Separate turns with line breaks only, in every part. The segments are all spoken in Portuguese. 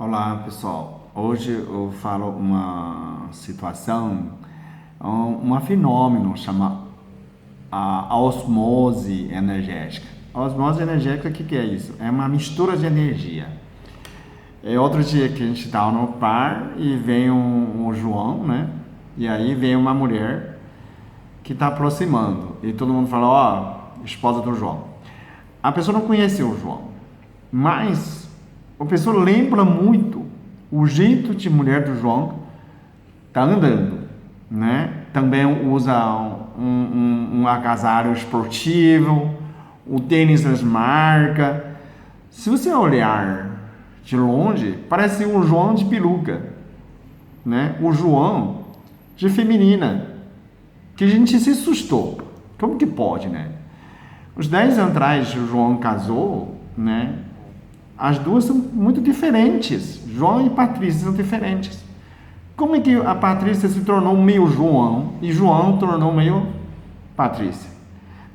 Olá pessoal, hoje eu falo uma situação, um fenômeno chama a osmose energética. A osmose energética, o que é isso? É uma mistura de energia. É outro dia que a gente estava no bar e vem um João, né? E aí vem uma mulher que está aproximando e todo mundo fala, ó, esposa do João. A pessoa não conheceu o João, mas a pessoa lembra muito o jeito de mulher do João tá andando, né? Também usa um agasalho esportivo, o tênis das marcas. Se você olhar de longe, parece o João de peruca, né? O João de feminina, que a gente se assustou. Como que pode, né? Uns 10 anos atrás, o João casou, né? As duas são muito diferentes. João e Patrícia são diferentes. Como é que a Patrícia se tornou meio João e João tornou meio Patrícia?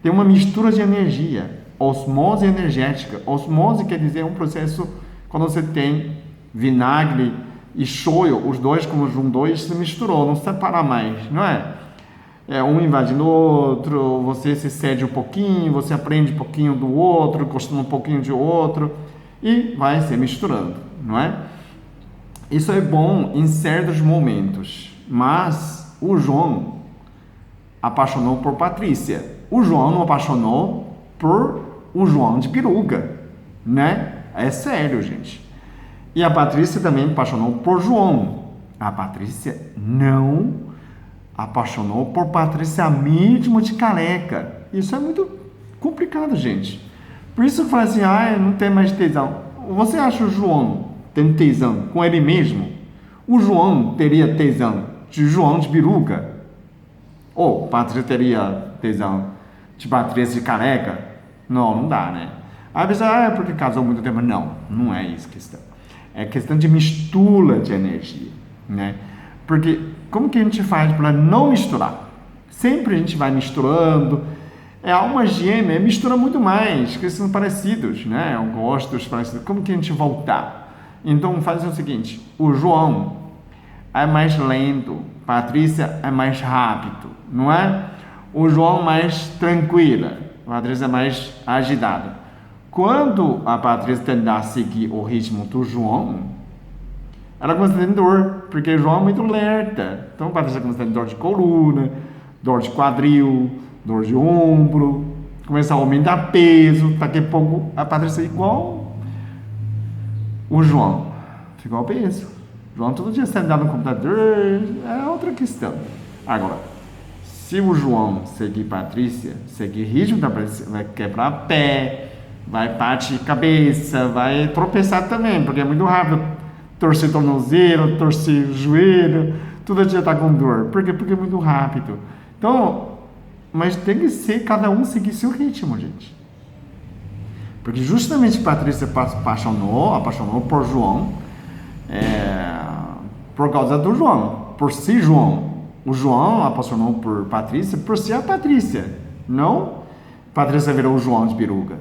Tem uma mistura de energia, osmose energética. Osmose quer dizer um processo quando você tem vinagre e shoyu, os dois como juntou e se misturou, não separa mais, não é? Um invadindo o outro, você se cede um pouquinho, você aprende um pouquinho do outro, costuma um pouquinho de outro e vai se misturando, não é? Isso é bom em certos momentos, mas o João apaixonou por Patrícia. O João não apaixonou por o João de peruca, né? É sério, gente. E a Patrícia também apaixonou por João. A Patrícia não apaixonou por Patrícia mesmo de careca. Isso é muito complicado, gente. Por isso eu falo assim, não tem mais tesão. Você acha o João tem tesão com ele mesmo? O João teria tesão de João de peruca? Ou Patrícia teria tesão de Patrícia de careca? Não, não dá, né? Aí a pessoa, é porque casou muito tempo. Não, não é isso a questão. É questão de mistura de energia, né? Porque como que a gente faz para não misturar? Sempre a gente vai misturando. A alma gêmea mistura muito mais, que são parecidos, né? Gostos parecidos. Como que a gente voltar? Então faz o seguinte, o João é mais lento, Patrícia é mais rápido, não é? O João mais tranquila, a Patrícia é mais agitada. Quando a Patrícia tentar seguir o ritmo do João, ela começa a ter dor, porque o João é muito lerta. Então a Patrícia começa a ter dor de coluna, dor de quadril, dor de ombro, começa a aumentar peso, daqui a pouco a Patrícia é igual o João, igual peso. O João todo dia sentado no computador, é outra questão. Agora, se o João seguir Patrícia, seguir ritmo da Patrícia, vai quebrar pé, vai partir cabeça, vai tropeçar também, porque é muito rápido. Torcer tornozelo, torcer joelho, todo dia tá com dor. Por quê? Porque é muito rápido. Então, mas tem que ser, cada um seguir seu ritmo, gente. Porque justamente Patrícia apaixonou por João, por causa do João, por si João. O João apaixonou por Patrícia por ser a Patrícia, não Patrícia virou o João de peruca.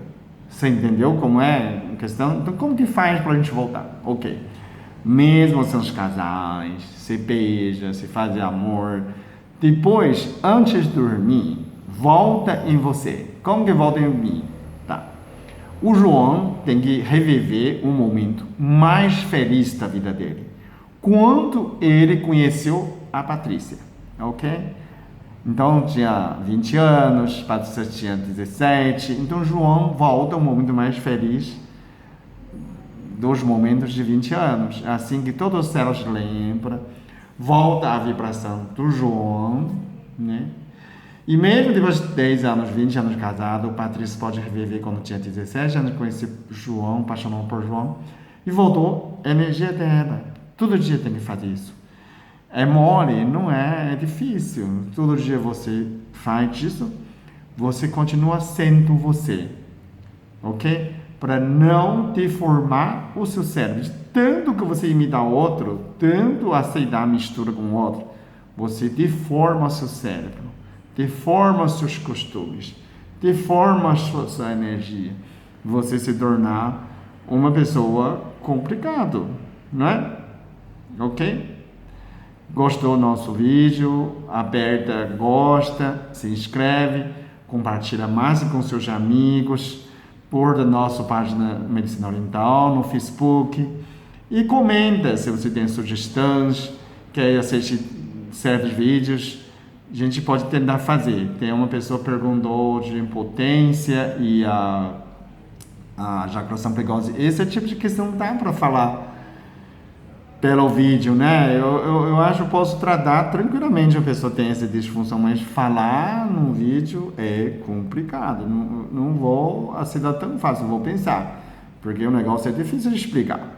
Você entendeu como é a questão? Então como que faz para a gente voltar? Ok, mesmo sendo os casais, se beija, se faz amor, depois, antes de dormir, volta em você. Como que volta em mim? O João tem que reviver um momento mais feliz da vida dele, quando ele conheceu a Patrícia, ok? Então tinha 20 anos, Patrícia tinha 17, então João volta um momento mais feliz dos momentos de 20 anos, assim que todos os céus lembram, volta a vibração do João, né? E mesmo depois de 10 anos, 20 anos de casado, o Patrícia pode reviver quando tinha 17 anos, conheceu João, apaixonou por João, e voltou a energia dela. Todo dia tem que fazer isso. É mole? Não é, é difícil. Todo dia você faz isso, você continua sendo você, ok? Para não deformar o seu cérebro. De tanto que você imita o outro, tanto aceitar a mistura com o outro, você deforma o seu cérebro. Deforma os seus costumes, deforma a sua energia. Você se tornar uma pessoa complicada, não é? Ok? Gostou do nosso vídeo? Aperta gosta, se inscreve, compartilha mais com seus amigos, por da nossa página Medicina Oriental no Facebook e comenta se você tem sugestões, quer assistir certos vídeos, a gente pode tentar fazer. Tem uma pessoa que perguntou de impotência e a ejaculação precoce. Esse é o tipo de questão que dá para falar pelo vídeo, né? Eu acho que eu posso tratar tranquilamente a pessoa tem essa disfunção, mas falar no vídeo é complicado. Não vou aceitar tão fácil, vou pensar, porque o negócio é difícil de explicar.